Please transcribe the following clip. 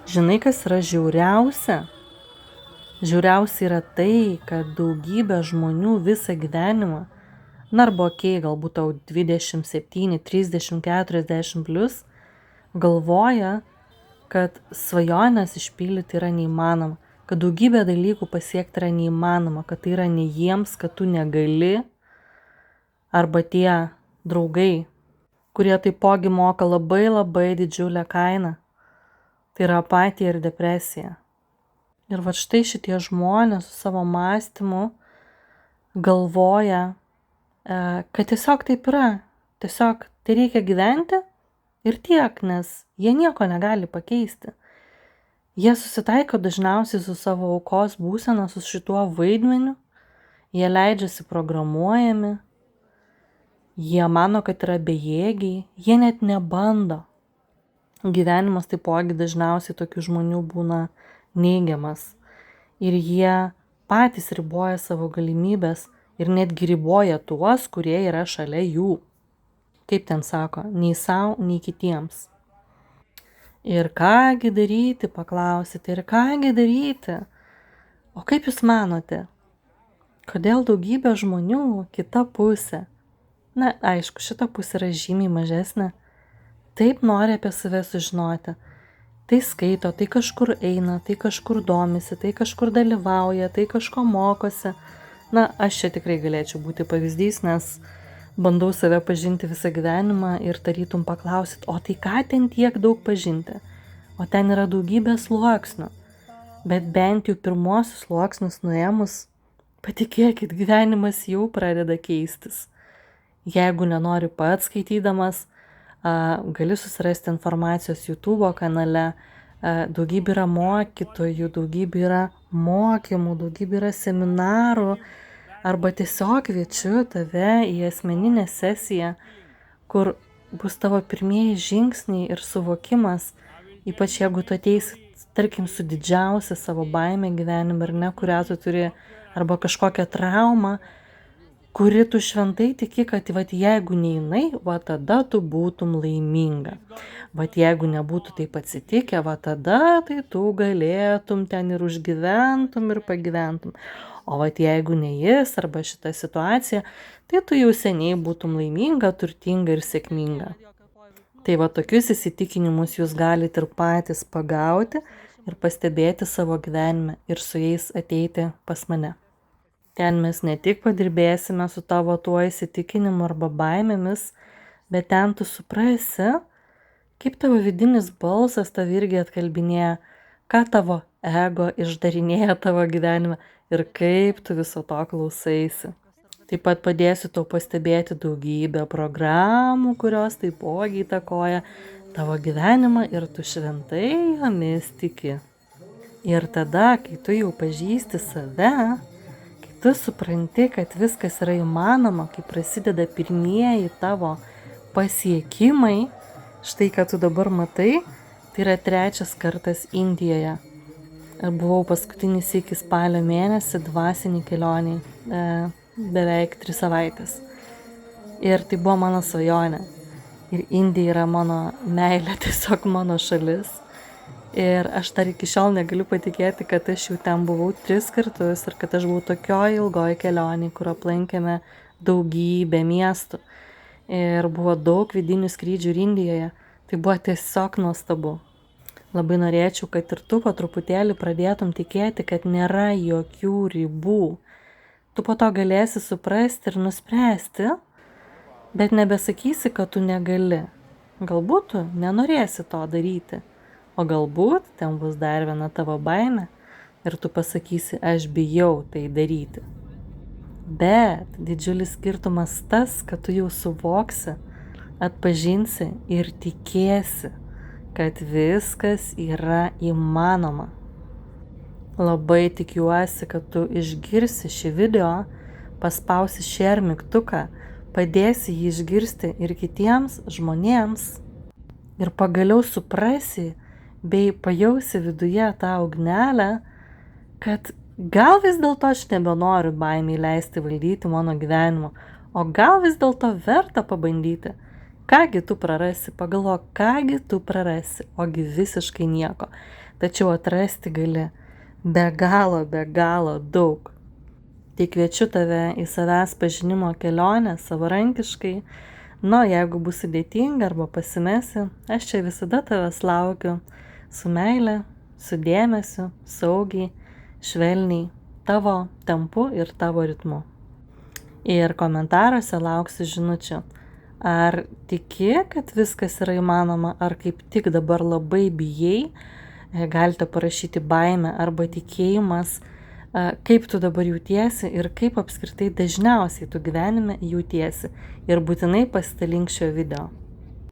Žinai, kas yra žiauriausia? Žiauriausia yra tai, kad daugybė žmonių visą gyvenimą, arba galbūt tau 27, 30, 40 plus, galvoja, kad svajonės išpildyti yra neįmanoma, kad daugybė dalykų pasiekti yra neįmanoma, kad tai yra ne jiems, kad tu negali, arba tie draugai, kurie taipogi moka labai didžiulę kainą. Tai yra apatija ir depresija. Ir va štai šitie žmonės su savo mąstymu galvoja, kad tiesiog taip yra. Tiesiog tai reikia gyventi ir tiek, nes jie nieko negali pakeisti. Jie susitaiko dažniausiai su savo aukos būsena, su šituo vaidmeniu. Jie leidžiasi programuojami. Jie mano, kad yra bejėgiai. Jie net nebando. Gyvenimas taipogi dažniausiai tokių žmonių būna neigiamas. Ir jie patys riboja savo galimybės ir netgi riboja tuos, kurie yra šalia jų. Kaip ten sako, nei savo, nei kitiems. Ir kągi daryti, paklausite, ir kągi daryti? O kaip jūs manote, kodėl daugybė žmonių kita pusė? Na, aišku, šita pusė yra žymiai mažesnė. Taip nori apie save sužinoti. Tai skaito, tai kažkur eina, tai kažkur domisi, tai kažkur dalyvauja, tai kažko mokosi. Na, aš čia tikrai galėčiau būti pavyzdys, nes bandau save pažinti visą gyvenimą ir tarytum paklausit, o tai ką ten tiek daug pažinti? O ten yra daugybė sluoksnių. Bet bent jau pirmosius sluoksnius nuėmus, patikėkit, gyvenimas jau pradeda keistis. Jeigu nenori pats skaitydamas, gali susirasti informacijos YouTube kanale, daugybė yra mokytojų, daugybė yra mokymų, daugybė yra seminarų, arba tiesiog kviečiu tave į asmeninę sesiją, kur bus tavo pirmieji žingsniai ir suvokimas, ypač jeigu tu ateisi, tarkim, su didžiausia savo baime gyvenime, ar ne, kurią tu turi, arba kažkokią traumą, kuri tu šventai tiki, kad jeigu neįnai, tada tu būtum laiminga. Jeigu nebūtų taip atsitikę, tada tai tu galėtum ten ir užgyventum ir pagyventum. O jeigu ne jis arba šita situacija, tai tu jau seniai būtum laiminga, turtinga ir sėkminga. Tai tokius įsitikinimus jūs galite ir patys pagauti ir pastebėti savo gyvenime ir su jais ateiti pas mane. Ten mes ne tik padirbėsime su tavo tuo įsitikinimu arba baimėmis, bet ten tu suprasi, kaip tavo vidinis balsas tave irgi atkalbinėja, ką tavo ego išdarinėja tavo gyvenime ir kaip tu viso to klausaisi. Taip pat padėsiu tau pastebėti daugybę programų, kurios taipogi įtakoja tavo gyvenimą ir tu šventai jomis tiki. Ir tada, kai tu jau pažįsti save, tu supranti, kad viskas yra įmanoma, kai prasideda pirmieji tavo pasiekimai, štai ką tu dabar matai, tai yra 3 kartas Indijoje. Buvau paskutinį sykį spalio mėnesį dvasinį kelionį, beveik 3 savaitės. Ir tai buvo mano svajonė. Ir Indija yra mano meilė, tiesiog mano šalis. Ir aš dar iki šiol negaliu patikėti, kad aš jau ten buvau 3 kartus ir kad aš buvau tokioj ilgoj kelionėj, kur aplankėme daugybę miestų. Ir buvo daug vidinių skrydžių ir Indijoje. Tai buvo tiesiog nuostabu. Labai norėčiau, kad ir tu po truputėlį pradėtum tikėti, kad nėra jokių ribų. Tu po to galėsi suprasti ir nuspręsti, bet nebesakysi, kad tu negali. Galbūt tu nenorėsi to daryti. O galbūt ten bus dar viena tavo baimė ir tu pasakysi, aš bijau tai daryti. Bet didžiulis skirtumas tas, kad tu jau suvoksi, atpažinsi ir tikėsi, kad viskas yra įmanoma. Labai tikiuosi, kad tu išgirsi šį video, paspausi share mygtuką, padėsi jį išgirsti ir kitiems žmonėms ir pagaliau suprasi, bei pajausi viduje tą ugnelę, kad gal vis dėlto aš nebenoriu baimei leisti valdyti mano gyvenimo, o gal vis dėlto verta pabandyti. Kągi tu prarasi, pagalvok, kągi tu prarasi, ogi visiškai nieko. Tačiau atrasti gali be galo daug. Tai kviečiu tave į savęs pažinimo kelionę savarankiškai. Jeigu bus sudėtinga arba pasimesi, aš čia visada tavęs laukiu su meile, su dėmesiu, saugiai, švelniai, tavo tempu ir tavo ritmu. Ir komentaruose lauksiu žinučių. Ar tiki, kad viskas yra įmanoma, ar kaip tik dabar labai bijai, galite parašyti baimę arba tikėjimas, kaip tu dabar jautiesi ir kaip apskritai dažniausiai tu gyvenime jautiesi. Ir būtinai pasidalink šio video.